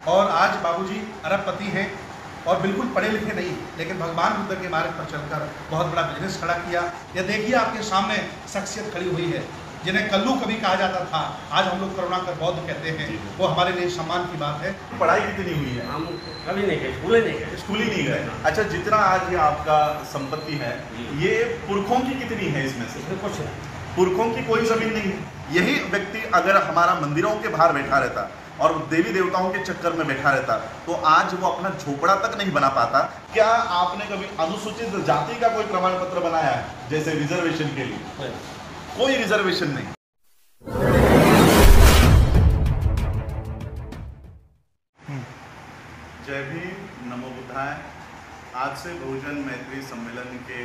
और आज बाबूजी अरबपति हैं और बिल्कुल पढ़े लिखे नहीं, लेकिन भगवान बुद्ध के मार्ग पर चलकर बहुत बड़ा बिजनेस खड़ा किया। यह देखिए आपके सामने शख्सियत खड़ी हुई है जिन्हें कल्लू कभी कहा जाता था, आज हम लोग करुणाकर बौद्ध कहते हैं। वो हमारे लिए सम्मान की बात है। पढ़ाई कितनी हुई है? हम कभी नहीं गए, स्कूल ही नहीं गए। अच्छा, जितना आज ये आपका संपत्ति है, ये पुरखों की कितनी है? इसमें से कुछ नहीं, पुरखों की कोई जमीन नहीं है। यही व्यक्ति अगर हमारा मंदिरों के बाहर बैठा रहता और देवी देवताओं के चक्कर में बैठा रहता तो आज वो अपना झोपड़ा तक नहीं बना पाता। क्या आपने कभी अनुसूचित जाति का कोई प्रमाण पत्र बनाया है, जैसे रिजर्वेशन के लिए? कोई रिजर्वेशन नहीं। जय भीम, नमो बुद्धाय। आज से बहुजन मैत्री सम्मेलन के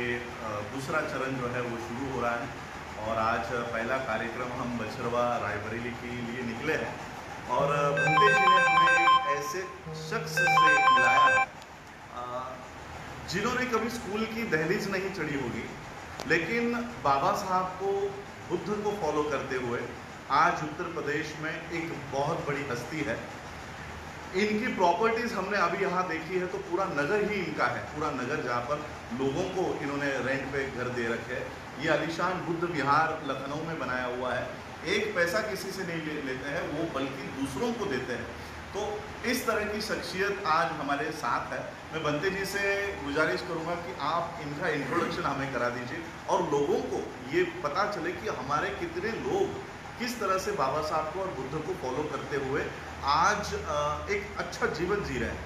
दूसरा चरण जो है वो शुरू हो रहा है और आज पहला कार्यक्रम हम बछरवा रायबरेली के लिए निकले हैं और भंते जी ने हमें एक ऐसे शख्स से मिलाया है जिन्होंने कभी स्कूल की दहलीज नहीं चढ़ी होगी, लेकिन बाबा साहब को, बुद्ध को फॉलो करते हुए आज उत्तर प्रदेश में एक बहुत बड़ी हस्ती है। इनकी प्रॉपर्टीज हमने अभी यहाँ देखी है तो पूरा नगर ही इनका है, पूरा नगर जहाँ पर लोगों को इन्होंने रेंट पे घर दे रखे हैं। ये आलीशान बुद्ध विहार लखनऊ में बनाया हुआ है। एक पैसा किसी से नहीं लेते हैं वो, बल्कि दूसरों को देते हैं। तो इस तरह की शख्सियत आज हमारे साथ है। मैं बंते जी से गुजारिश करूंगा कि आप इनका इंट्रोडक्शन हमें करा दीजिए और लोगों को ये पता चले कि हमारे कितने लोग किस तरह से बाबा साहब को और बुद्ध को फॉलो करते हुए आज एक अच्छा जीवन जी रहे हैं।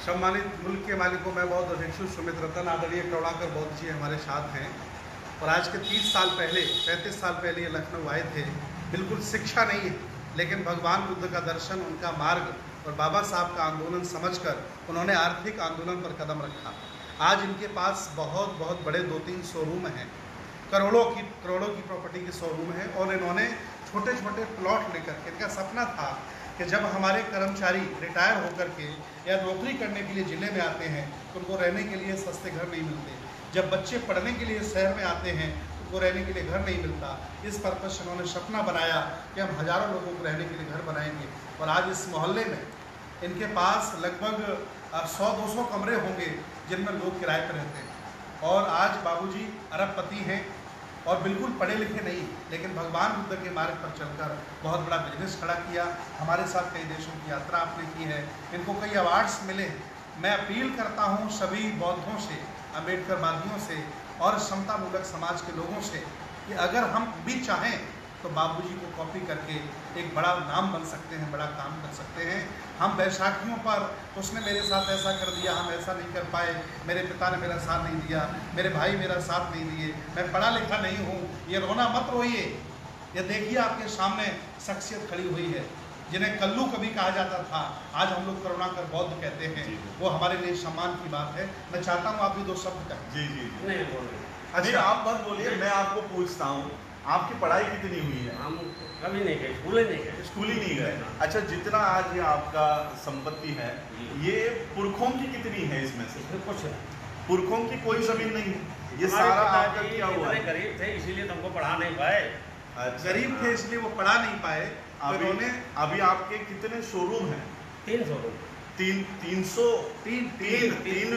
सम्मानित मुल्क के मालिकों में बहुत भिक्षु सुमित रतन आदरणीय करुणाकर बौद्ध जी हमारे साथ हैं और आज के 30 साल पहले, 35 साल पहले ये लखनऊ आए थे। बिल्कुल शिक्षा नहीं है, लेकिन भगवान बुद्ध का दर्शन, उनका मार्ग और बाबा साहब का आंदोलन समझकर उन्होंने आर्थिक आंदोलन पर कदम रखा। आज इनके पास बहुत बहुत बड़े 2-3 शोरूम हैं, करोड़ों की प्रॉपर्टी के शोरूम है और इन्होंने छोटे छोटे प्लॉट लेकर के, इनका सपना था कि जब हमारे कर्मचारी रिटायर होकर के या नौकरी करने के लिए ज़िले में आते हैं तो उनको रहने के लिए सस्ते घर नहीं मिलते। जब बच्चे पढ़ने के लिए शहर में आते हैं तो उनको रहने के लिए घर नहीं मिलता। इस पर्पज से उन्होंने सपना बनाया कि हम हज़ारों लोगों को रहने के लिए घर बनाएंगे और आज इस मोहल्ले में इनके पास लगभग 100-200 कमरे होंगे जिनमें लोग किराए पर रहते हैं। और आज बाबूजी अरबपति हैं और बिल्कुल पढ़े लिखे नहीं, लेकिन भगवान बुद्ध के मार्ग पर चलकर बहुत बड़ा बिजनेस खड़ा किया। हमारे साथ कई देशों की यात्रा आपने की है, इनको कई अवार्ड्स मिले हैं। मैं अपील करता हूँ सभी बौद्धों से, अम्बेडकरवादियों से और समतामूलक समाज के लोगों से कि अगर हम भी चाहें तो बाबूजी को कॉपी करके एक बड़ा नाम बन सकते हैं, बड़ा काम कर सकते हैं। हम बैसाखियों पर उसने मेरे साथ ऐसा कर दिया, हम ऐसा नहीं कर पाए, मेरे पिता ने मेरा साथ नहीं दिया, मेरे भाई मेरा साथ नहीं दिए, मैं पढ़ा लिखा नहीं हूँ, ये रोना मत रोइए। ये देखिए आपके सामने शख्सियत खड़ी हुई है जिन्हें कल्लू कभी कहा जाता था, आज हम लोग करुणाकर बौद्ध कहते हैं। वो हमारे लिए सम्मान की बात है। मैं चाहता हूँ आप भी 2 शब्द कहें। जी जी नहीं बोल रहे। अच्छा, आप मत बोलिए, मैं आपको पूछता हूँ आपकी पढ़ाई कितनी हुई है? हम कभी नहीं गए, स्कूल ही नहीं गए। अच्छा, जितना आज ये आपका संपत्ति है, ये पुरखों की कितनी है? इसमें से कुछ नहीं, पुरखों की कोई जमीन नहीं है। ये सारा आपका क्या हुआ है? गरीब थे इसलिए तुमको पढ़ा नहीं पाए। अच्छा, गरीब थे इसलिए वो पढ़ा नहीं पाए। अभी आपके कितने शोरूम हैं? 3 शोरूम। 3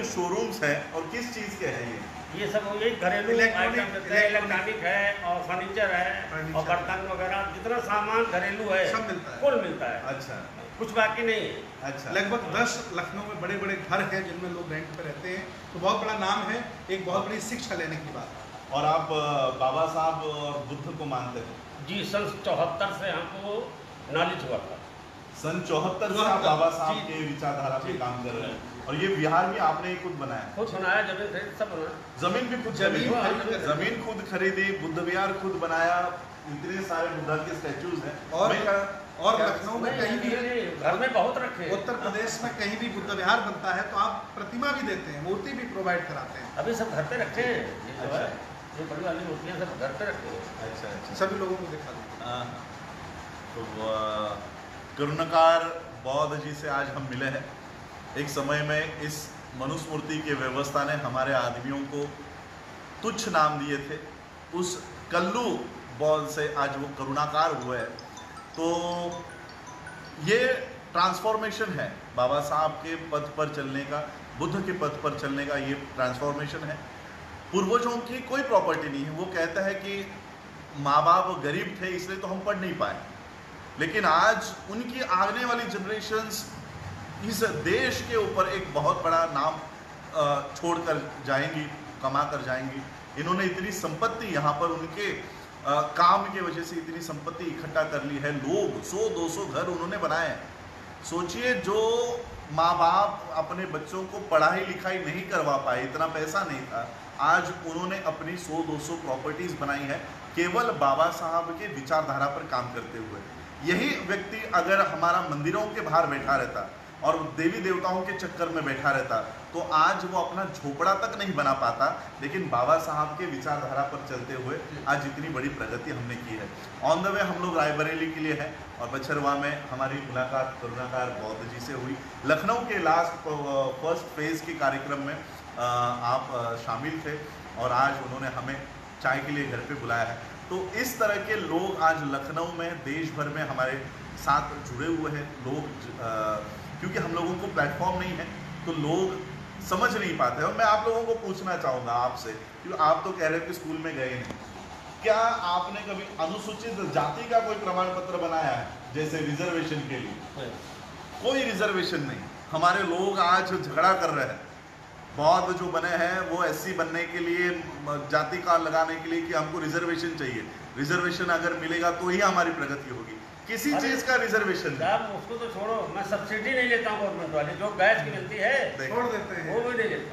शोरूम्स हैं। और किस चीज के हैं ये सब यही घरेलू आइटम, इलेक्ट्रॉनिक है और फर्नीचर है और बर्तन वगैरह, जितना सामान घरेलू है सब मिलता है, कुल मिलता है। अच्छा, कुछ बाकी नहीं है। अच्छा, लगभग 10 लखनऊ में बड़े बड़े घर हैं जिनमें लोग रेंट पे रहते हैं, तो बहुत बड़ा नाम है, एक बहुत बड़ी शिक्षा लेने की बात। और आप बाबा साहब और बुद्ध को मानते हैं? जी, सन 74 से हमको नॉलेज हुआ था। सन 74 से आप बाबा साहब के विचारधारा पे काम कर रहे हैं। और ये बिहार में आपने खुद बनाया? खुद बनाया, जमीन खरीद सब बनाया। जमीन भी खुद, जमीन खुद खरीदी, बुद्ध विहार खुद बनाया, इतने सारे बुद्ध के स्टैचूज हैं। और लखनऊ में कहीं भी, घर में बहुत रखे, उत्तर प्रदेश में कहीं भी बुद्ध विहार बनता है तो आप प्रतिमा भी देते हैं, मूर्ति भी प्रोवाइड कराते हैं। अभी सब घर पे रखे हैं। अच्छा, ये बड़ी वाली मूर्तियाँ सब घर पे रखे हैं। अच्छा, सभी लोगों को दिखा दें। तो करुणाकर बौद्ध जी से आज हम मिले हैं। एक समय में इस मनुस्मृति के व्यवस्था ने हमारे आदमियों को तुच्छ नाम दिए थे। उस कल्लू बौद्ध से आज वो करुणाकर हुए। तो ये ट्रांसफॉर्मेशन है बाबा साहब के पथ पर चलने का, बुद्ध के पथ पर चलने का ये ट्रांसफॉर्मेशन है। पूर्वजों की कोई प्रॉपर्टी नहीं है। वो कहता है कि माँ बाप गरीब थे इसलिए तो हम पढ़ नहीं पाए, लेकिन आज उनकी आने वाली जनरेशन्स इस देश के ऊपर एक बहुत बड़ा नाम छोड़ कर जाएंगी, कमा कर जाएंगी। इन्होंने इतनी संपत्ति यहाँ पर उनके काम की वजह से इतनी संपत्ति इकट्ठा कर ली है। लोग 100-200 घर उन्होंने बनाए हैं। सोचिए, जो माँ बाप अपने बच्चों को पढ़ाई लिखाई नहीं करवा पाए, इतना पैसा नहीं था, आज उन्होंने अपनी 100-200 प्रॉपर्टीज बनाई है केवल बाबा साहब के विचारधारा पर काम करते हुए। यही व्यक्ति अगर हमारा मंदिरों के बाहर बैठा रहता और देवी देवताओं के चक्कर में बैठा रहता तो आज वो अपना झोपड़ा तक नहीं बना पाता, लेकिन बाबा साहब के विचारधारा पर चलते हुए आज इतनी बड़ी प्रगति हमने की है। ऑन द वे हम लोग रायबरेली के लिए हैं और बछरवा में हमारी मुलाकात करुणाकार बौद्ध जी से हुई। लखनऊ के फर्स्ट फेज़ के कार्यक्रम में आप शामिल थे और आज उन्होंने हमें चाय के लिए घर पे बुलाया है। तो इस तरह के लोग आज लखनऊ में, देश भर में हमारे साथ जुड़े हुए हैं। लोग क्योंकि हम लोगों को प्लेटफॉर्म नहीं है तो लोग समझ नहीं पाते। और मैं आप लोगों को पूछना चाहूँगा आपसे, क्योंकि आप तो कह रहे हो कि स्कूल में गए नहीं, क्या आपने कभी अनुसूचित जाति का कोई प्रमाण पत्र बनाया है, जैसे रिजर्वेशन के लिए? कोई रिजर्वेशन नहीं। हमारे लोग आज झगड़ा कर रहे हैं। बौद्ध जो बने हैं वो एससी बनने के लिए, जाति का लगाने के लिए कि हमको रिजर्वेशन चाहिए। रिजर्वेशन अगर मिलेगा तो ही हमारी प्रगति होगी। किसी चीज का रिजर्वेशन नहीं। उसको तो छोड़ो, मैं सब्सिडी नहीं लेता हूँ गवर्नमेंट वाली, जो गैस की मिलती है छोड़ देते हैं, वो भी नहीं लेता।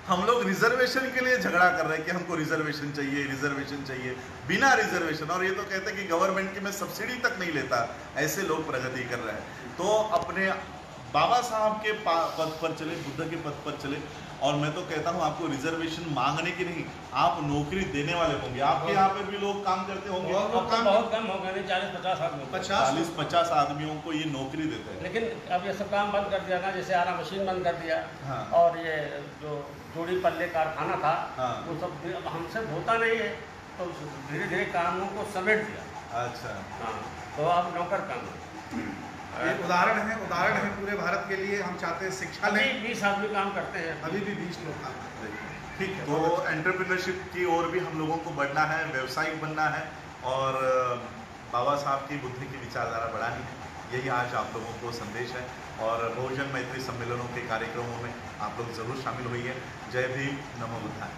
हम लोग रिजर्वेशन के लिए झगड़ा कर रहे हैं कि हमको रिजर्वेशन चाहिए, रिजर्वेशन चाहिए, बिना रिजर्वेशन। और ये तो कहते हैं कि गवर्नमेंट की मैं सब्सिडी तक नहीं लेता। ऐसे लोग प्रगति कर रहे हैं। तो अपने बाबा साहब के पद पर चले, बुद्ध के पद पर चले। और मैं तो कहता हूँ आपको रिजर्वेशन मांगने की नहीं, आप नौकरी देने वाले होंगे। आपके यहाँ पे भी लोग काम करते होंगे। बहुत कम हो गए, 40-50 आदमी, 40-50 आदमियों को ये नौकरी देते हैं। लेकिन अब ये सब काम बंद कर दिया ना, जैसे आरा मशीन बंद कर दिया। हाँ। और ये जो जोड़ी पल्ले कारखाना था, हाँ। वो सब हमसे होता नहीं है, तो धीरे धीरे कामों को समेट दिया। अच्छा। हाँ, तो अब नौकर काम एक उदाहरण है पूरे भारत के लिए। हम चाहते हैं शिक्षा लें। 20 आदमी काम करते हैं, अभी भी 20 लोग काम करते हैं। ठीक है। तो एंटरप्रेन्योरशिप की ओर भी हम लोगों को बढ़ना है, व्यवसायिक बनना है और बाबा साहब की बुद्धि की विचारधारा बढ़ानी है। यही आज आप लोगों को संदेश है। और बहुजन मैत्री सम्मेलनों के कार्यक्रमों में आप लोग ज़रूर शामिल होइए। जय भीम, नमो बुद्धाय।